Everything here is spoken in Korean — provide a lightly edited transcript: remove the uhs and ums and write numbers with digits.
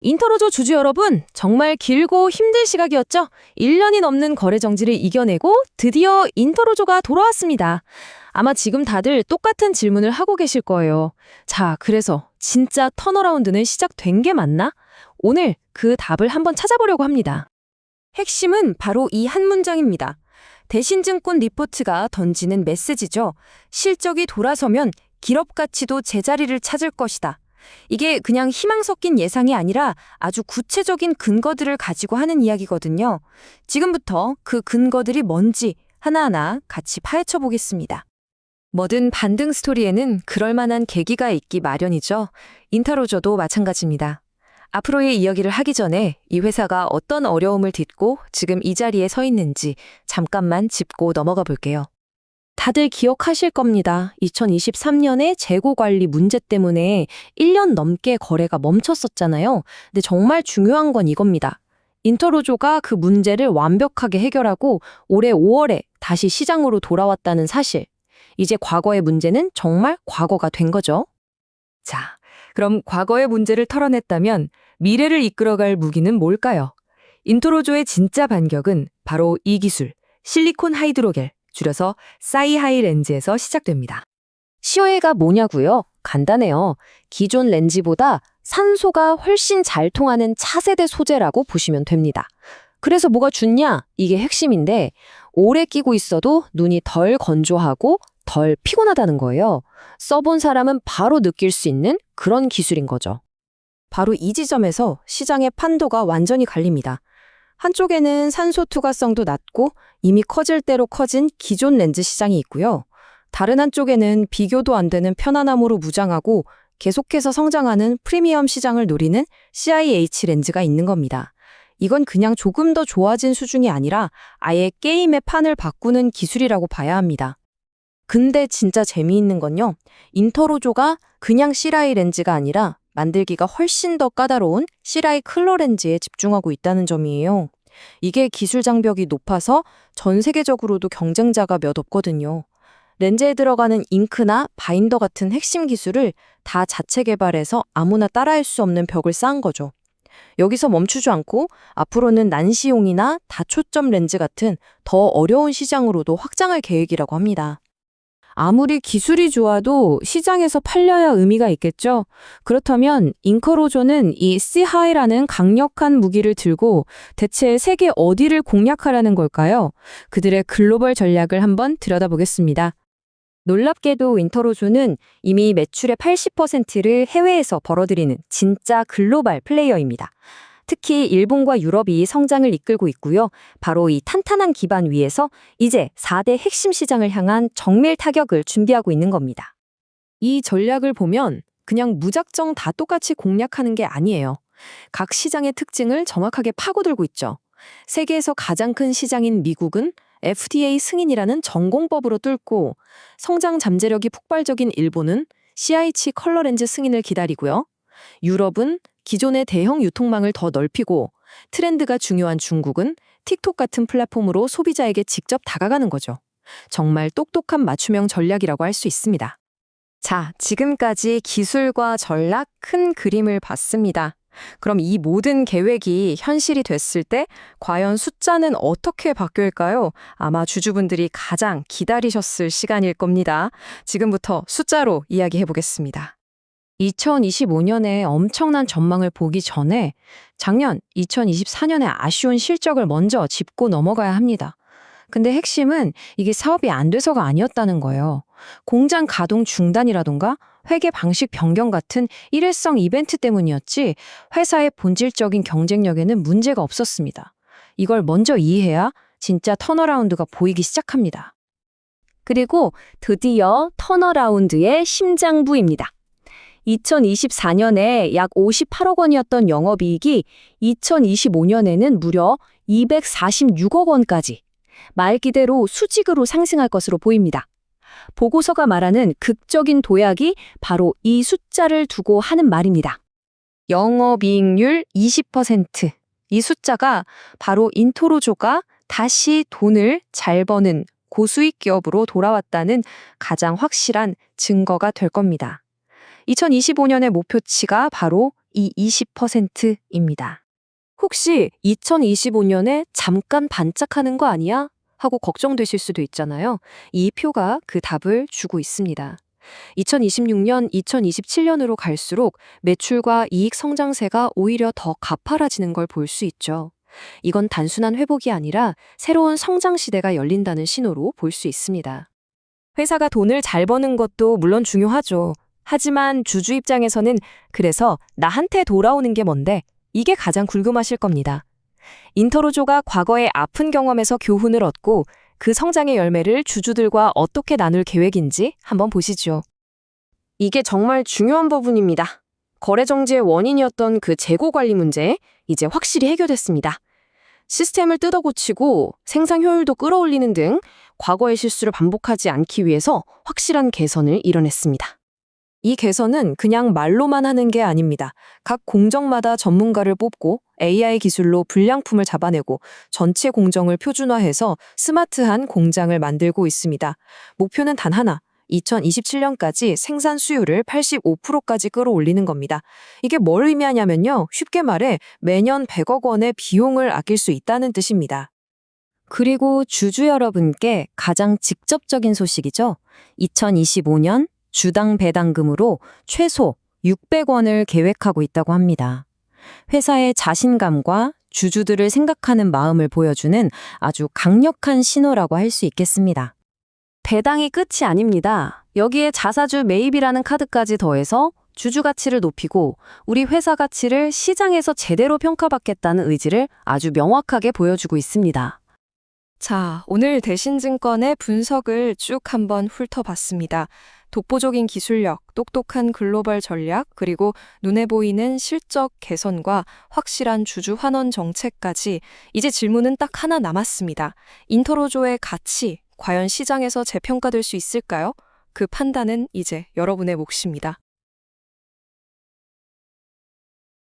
인터로조 주주 여러분, 정말 길고 힘든 시각이었죠? 1년이 넘는 거래 정지를 이겨내고 드디어 인터로조가 돌아왔습니다. 아마 지금 다들 똑같은 질문을 하고 계실 거예요. 자, 그래서 진짜 턴어라운드는 시작된 게 맞나? 오늘 그 답을 한번 찾아보려고 합니다. 핵심은 바로 이 한 문장입니다. 대신증권 리포트가 던지는 메시지죠. 실적이 돌아서면 기업 가치도 제자리를 찾을 것이다. 이게 그냥 희망 섞인 예상이 아니라 아주 구체적인 근거들을 가지고 하는 이야기거든요. 지금부터 그 근거들이 뭔지 하나하나 같이 파헤쳐 보겠습니다. 뭐든 반등 스토리에는 그럴 만한 계기가 있기 마련이죠. 인터로조도 마찬가지입니다. 앞으로의 이야기를 하기 전에 이 회사가 어떤 어려움을 딛고 지금 이 자리에 서 있는지 잠깐만 짚고 넘어가 볼게요. 다들 기억하실 겁니다. 2023년에 재고 관리 문제 때문에 1년 넘게 거래가 멈췄었잖아요. 근데 정말 중요한 건 이겁니다. 인터로조가 그 문제를 완벽하게 해결하고 올해 5월에 다시 시장으로 돌아왔다는 사실. 이제 과거의 문제는 정말 과거가 된 거죠. 자, 그럼 과거의 문제를 털어냈다면 미래를 이끌어갈 무기는 뭘까요? 인터로조의 진짜 반격은 바로 이 기술, 실리콘 하이드로겔, 줄여서 사이하이 렌즈에서 시작됩니다. 시어해가 뭐냐고요? 간단해요. 기존 렌즈보다 산소가 훨씬 잘 통하는 차세대 소재라고 보시면 됩니다. 그래서 뭐가 좋냐? 이게 핵심인데 오래 끼고 있어도 눈이 덜 건조하고 덜 피곤하다는 거예요. 써본 사람은 바로 느낄 수 있는 그런 기술인 거죠. 바로 이 지점에서 시장의 판도가 완전히 갈립니다. 한쪽에는 산소 투과성도 낮고 이미 커질 대로 커진 기존 렌즈 시장이 있고요. 다른 한쪽에는 비교도 안 되는 편안함으로 무장하고 계속해서 성장하는 프리미엄 시장을 노리는 CIH 렌즈가 있는 겁니다. 이건 그냥 조금 더 좋아진 수준이 아니라 아예 게임의 판을 바꾸는 기술이라고 봐야 합니다. 근데 진짜 재미있는 건요. 인터로조가 그냥 시라이 렌즈가 아니라 만들기가 훨씬 더 까다로운 시라이 클러 렌즈에 집중하고 있다는 점이에요. 이게 기술 장벽이 높아서 전 세계적으로도 경쟁자가 몇 없거든요. 렌즈에 들어가는 잉크나 바인더 같은 핵심 기술을 다 자체 개발해서 아무나 따라할 수 없는 벽을 쌓은 거죠. 여기서 멈추지 않고 앞으로는 난시용이나 다초점 렌즈 같은 더 어려운 시장으로도 확장할 계획이라고 합니다. 아무리 기술이 좋아도 시장에서 팔려야 의미가 있겠죠? 그렇다면 인터로조는 이 시하이라는 강력한 무기를 들고 대체 세계 어디를 공략하려는 걸까요? 그들의 글로벌 전략을 한번 들여다보겠습니다. 놀랍게도 인터로조는 이미 매출의 80%를 해외에서 벌어들이는 진짜 글로벌 플레이어입니다. 특히 일본과 유럽이 성장을 이끌고 있고요. 바로 이 탄탄한 기반 위에서 이제 4대 핵심 시장을 향한 정밀 타격을 준비하고 있는 겁니다. 이 전략을 보면 그냥 무작정 다 똑같이 공략하는 게 아니에요. 각 시장의 특징을 정확하게 파고들고 있죠. 세계에서 가장 큰 시장인 미국은 FDA 승인이라는 전공법으로 뚫고 성장 잠재력이 폭발적인 일본은 CIH 컬러 렌즈 승인을 기다리고요. 유럽은 기존의 대형 유통망을 더 넓히고 트렌드가 중요한 중국은 틱톡 같은 플랫폼으로 소비자에게 직접 다가가는 거죠. 정말 똑똑한 맞춤형 전략이라고 할 수 있습니다. 자, 지금까지 기술과 전략 큰 그림을 봤습니다. 그럼 이 모든 계획이 현실이 됐을 때 과연 숫자는 어떻게 바뀔까요? 아마 주주분들이 가장 기다리셨을 시간일 겁니다. 지금부터 숫자로 이야기해 보겠습니다. 2025년에 엄청난 전망을 보기 전에 작년 2024년에 아쉬운 실적을 먼저 짚고 넘어가야 합니다. 근데 핵심은 이게 사업이 안 돼서가 아니었다는 거예요. 공장 가동 중단이라던가 회계 방식 변경 같은 일회성 이벤트 때문이었지 회사의 본질적인 경쟁력에는 문제가 없었습니다. 이걸 먼저 이해해야 진짜 턴어라운드가 보이기 시작합니다. 그리고 드디어 턴어라운드의 심장부입니다. 2024년에 약 58억 원이었던 영업이익이 2025년에는 무려 246억 원까지 말 그대로 수직으로 상승할 것으로 보입니다. 보고서가 말하는 극적인 도약이 바로 이 숫자를 두고 하는 말입니다. 영업이익률 20%. 이 숫자가 바로 인터로조가 다시 돈을 잘 버는 고수익 기업으로 돌아왔다는 가장 확실한 증거가 될 겁니다. 2025년의 목표치가 바로 이 20%입니다. 혹시 2025년에 잠깐 반짝하는 거 아니야? 하고 걱정되실 수도 있잖아요. 이 표가 그 답을 주고 있습니다. 2026년, 2027년으로 갈수록 매출과 이익 성장세가 오히려 더 가파라지는 걸 볼 수 있죠. 이건 단순한 회복이 아니라 새로운 성장 시대가 열린다는 신호로 볼 수 있습니다. 회사가 돈을 잘 버는 것도 물론 중요하죠. 하지만 주주 입장에서는 그래서 나한테 돌아오는 게 뭔데? 이게 가장 궁금하실 겁니다. 인터로조가 과거의 아픈 경험에서 교훈을 얻고 그 성장의 열매를 주주들과 어떻게 나눌 계획인지 한번 보시죠. 이게 정말 중요한 부분입니다. 거래 정지의 원인이었던 그 재고 관리 문제, 이제 확실히 해결됐습니다. 시스템을 뜯어 고치고 생산 효율도 끌어올리는 등 과거의 실수를 반복하지 않기 위해서 확실한 개선을 이뤄냈습니다. 이 개선은 그냥 말로만 하는 게 아닙니다. 각 공정마다 전문가를 뽑고 AI 기술로 불량품을 잡아내고 전체 공정을 표준화해서 스마트한 공장을 만들고 있습니다. 목표는 단 하나, 2027년까지 생산 수율을 85%까지 끌어올리는 겁니다. 이게 뭘 의미하냐면요. 쉽게 말해 매년 100억 원의 비용을 아낄 수 있다는 뜻입니다. 그리고 주주 여러분께 가장 직접적인 소식이죠. 2025년 주당 배당금으로 최소 600원을 계획하고 있다고 합니다. 회사의 자신감과 주주들을 생각하는 마음을 보여주는 아주 강력한 신호라고 할 수 있겠습니다. 배당이 끝이 아닙니다. 여기에 자사주 매입이라는 카드까지 더해서 주주 가치를 높이고 우리 회사 가치를 시장에서 제대로 평가받겠다는 의지를 아주 명확하게 보여주고 있습니다. 자, 오늘 대신증권의 분석을 쭉 한번 훑어봤습니다. 독보적인 기술력, 똑똑한 글로벌 전략, 그리고 눈에 보이는 실적 개선과 확실한 주주 환원 정책까지 이제 질문은 딱 하나 남았습니다. 인터로조의 가치, 과연 시장에서 재평가될 수 있을까요? 그 판단은 이제 여러분의 몫입니다.